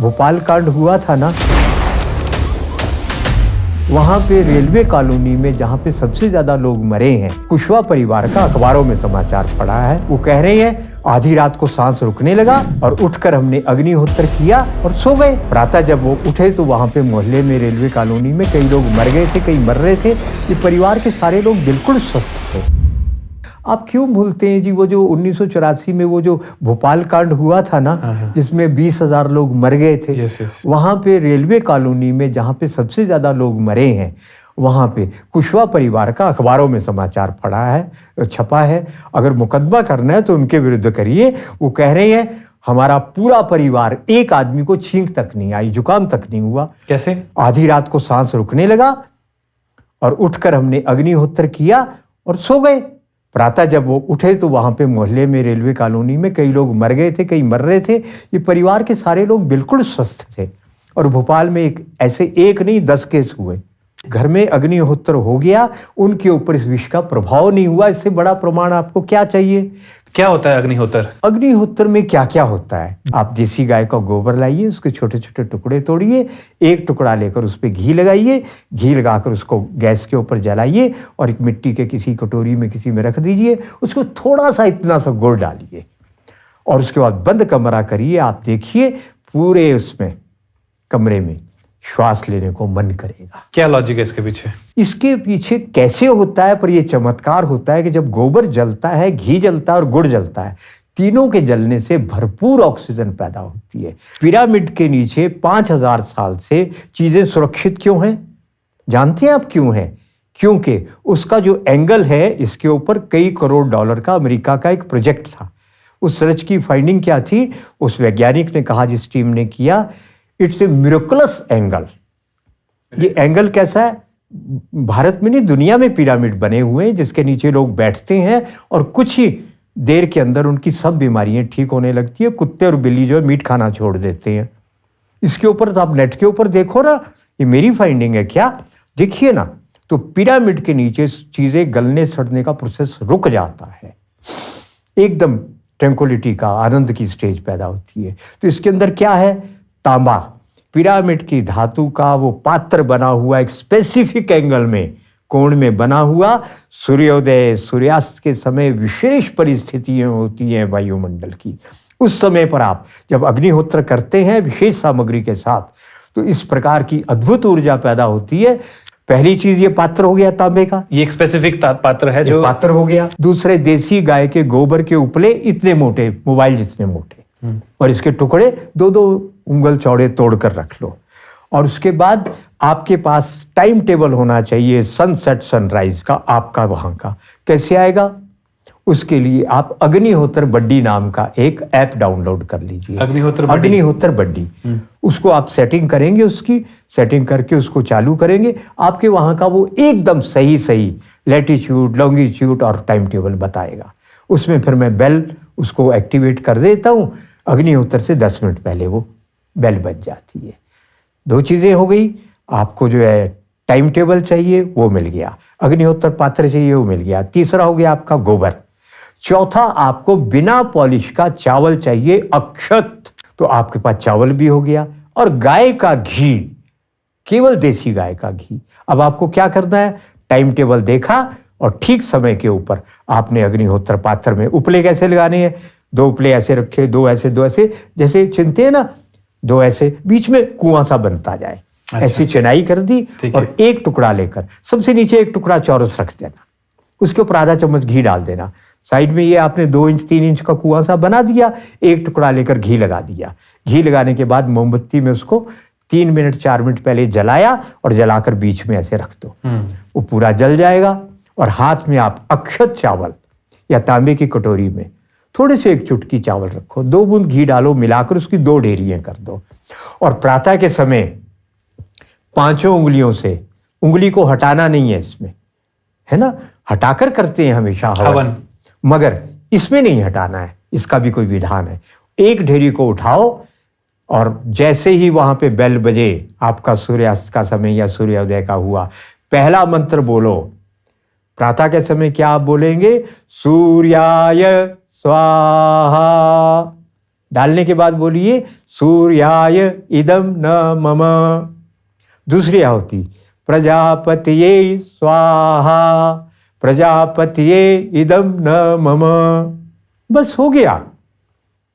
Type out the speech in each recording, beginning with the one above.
भोपाल कांड हुआ था ना, वहाँ पे रेलवे कॉलोनी में जहाँ पे सबसे ज्यादा लोग मरे हैं, कुशवा परिवार का अखबारों में समाचार पड़ा है। वो कह रहे हैं आधी रात को सांस रुकने लगा और उठकर हमने अग्निहोत्र किया और सो गए। प्रातः जब वो उठे तो वहाँ पे मोहल्ले में रेलवे कॉलोनी में कई लोग मर गए थे, कई मर रहे थे। ये परिवार के सारे लोग बिल्कुल स्वस्थ थे। आप क्यों भूलते हैं जी वो जो 1984 में वो जो भोपाल कांड हुआ था ना, जिसमें 20,000 लोग मर गए थे। वहाँ पे रेलवे कॉलोनी में जहाँ पे सबसे ज़्यादा लोग मरे हैं, वहाँ पे कुशवा परिवार का अखबारों में समाचार पड़ा है, छपा है। अगर मुकदमा करना है तो उनके विरुद्ध करिए। वो कह रहे हैं हमारा पूरा परिवार, एक आदमी को छींक तक नहीं आई, जुकाम तक नहीं हुआ। कैसे? आधी रात को सांस रुकने लगा और उठकर हमने अग्निहोत्र किया और सो गए। प्रातः जब वो उठे तो वहाँ पे मोहल्ले में रेलवे कॉलोनी में कई लोग मर गए थे, कई मर रहे थे। ये परिवार के सारे लोग बिल्कुल स्वस्थ थे। और भोपाल में एक नहीं 10 केस हुए। घर में अग्निहोत्र हो गया, उनके ऊपर इस विष का प्रभाव नहीं हुआ। इससे बड़ा प्रमाण आपको क्या चाहिए? क्या होता है अग्निहोत्र? अग्निहोत्र में क्या क्या होता है? आप देसी गाय का गोबर लाइए, उसके छोटे छोटे टुकड़े तोड़िए, एक टुकड़ा लेकर उस पर घी लगाइए, घी लगाकर उसको गैस के ऊपर जलाइए और एक मिट्टी के किसी कटोरी में किसी में रख दीजिए। उसको थोड़ा सा इतना सा गुड़ डालिए और उसके बाद बंद कमरा करिए। आप देखिए पूरे उसमें कमरे में श्वास लेने को मन करेगा। क्या लॉजिक है इसके पीछे? इसके पीछे कैसे होता है, पर यह चमत्कार होता है कि जब गोबर जलता है, घी जलता है और गुड़ जलता है, तीनों के जलने से भरपूर ऑक्सीजन पैदा होती है। पिरामिड के नीचे 5000 साल से चीजें सुरक्षित क्यों हैं? जानते हैं आप क्यों हैं? क्योंकि उसका जो एंगल है, इसके ऊपर कई करोड़ डॉलर का अमेरिका का एक प्रोजेक्ट था। उस सर्च की फाइंडिंग क्या थी? उस वैज्ञानिक ने कहा, जिस टीम ने किया, इट्स ए मिरेकलस एंगल। ये एंगल कैसा है? भारत में नहीं, दुनिया में पिरामिड बने हुए हैं जिसके नीचे लोग बैठते हैं और कुछ ही देर के अंदर उनकी सब बीमारियां ठीक होने लगती है। कुत्ते और बिल्ली जो है मीट खाना छोड़ देते हैं। इसके ऊपर तो आप नेट के ऊपर देखो ना, ये मेरी फाइंडिंग है क्या, देखिए ना, तो पिरामिड के नीचे चीजें गलने सड़ने का प्रोसेस रुक जाता है। एकदम ट्रैंक्विलिटी का, आनंद की स्टेज पैदा होती है। तो इसके अंदर क्या है? तांबा, पिरामिड की धातु का वो पात्र बना हुआ, एक स्पेसिफिक एंगल में, कोण में बना हुआ। सूर्योदय सूर्यास्त के समय विशेष परिस्थितियां होती हैं वायुमंडल की। उस समय पर आप जब अग्निहोत्र करते हैं विशेष सामग्री के साथ, तो इस प्रकार की अद्भुत ऊर्जा पैदा होती है। पहली चीज ये पात्र हो गया तांबे का, ये एक स्पेसिफिक पात्र है जो पात्र हो गया। दूसरे, देसी गाय के गोबर के उपले इतने मोटे, मोबाइल जितने मोटे, और इसके टुकड़े 2-2 उंगल चौड़े तोड़कर रख लो। और उसके बाद आपके पास टाइम टेबल होना चाहिए सनसेट सनराइज का, आपका वहाँ का। कैसे आएगा? उसके लिए आप अग्निहोत्र बड्डी नाम का एक ऐप डाउनलोड कर लीजिए। अग्निहोत्र बड्डी। उसको आप सेटिंग करेंगे, उसकी सेटिंग करके उसको चालू करेंगे, आपके वहाँ का वो एकदम सही लैटिट्यूड, लॉन्गिट्यूड और टाइम टेबल बताएगा। उसमें फिर मैं बेल उसको एक्टिवेट कर देता हूँ। अग्निहोत्र से 10 मिनट पहले वो बेल बज जाती है। 2 चीज़ें हो गई। आपको जो है टाइम टेबल चाहिए वो मिल गया, अग्निहोत्र पात्र चाहिए वो मिल गया। तीसरा हो गया आपका गोबर। चौथा, आपको बिना पॉलिश का चावल चाहिए, अक्षत। तो आपके पास चावल भी हो गया। और गाय का घी, केवल देसी गाय का घी। अब आपको क्या करना है? टाइम टेबल देखा और ठीक समय के ऊपर आपने अग्निहोत्र पात्र में उपले कैसे लगाने हैं? 2 उपले ऐसे रखे, 2 ऐसे, 2 ऐसे, जैसे चिनते हैं ना, 2 ऐसे, बीच में कुआं सा बनता जाए। अच्छा। ऐसी चिनाई कर दी और एक टुकड़ा लेकर सबसे नीचे एक टुकड़ा चौरस रख देना, उसके ऊपर आधा चम्मच घी डाल देना। साइड में ये आपने 2 इंच 3 इंच का कुआं सा बना दिया, एक टुकड़ा लेकर घी लगा दिया। घी लगाने के बाद मोमबत्ती में उसको 3 मिनट 4 मिनट पहले जलाया और जलाकर बीच में ऐसे रख दो, वो पूरा जल जाएगा। और हाथ में आप अक्षत चावल या तांबे की कटोरी में थोड़े से 1 चुटकी चावल रखो, 2 बूंद घी डालो, मिलाकर उसकी 2 ढेरियां कर दो। और प्रातः के समय 5 उंगलियों से, उंगली को हटाना नहीं है इसमें, है ना, हटाकर करते हैं हमेशा हवन, मगर इसमें नहीं हटाना है, इसका भी कोई विधान है। 1 ढेरी को उठाओ और जैसे ही वहां पे बेल बजे, आपका सूर्यास्त का समय या सूर्योदय का हुआ, पहला मंत्र बोलो। प्रातः के समय क्या आप बोलेंगे? सूर्याय स्वाहा। डालने के बाद बोलिए सूर्याय इदम न मम। दूसरी आहुति प्रजापतये स्वाहा, प्रजापतये इदम न मम। बस हो गया।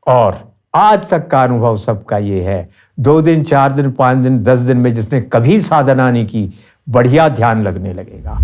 और आज तक का अनुभव सबका ये है, 2 दिन 4 दिन 5 दिन 10 दिन में जिसने कभी साधना नहीं की, बढ़िया ध्यान लगने लगेगा।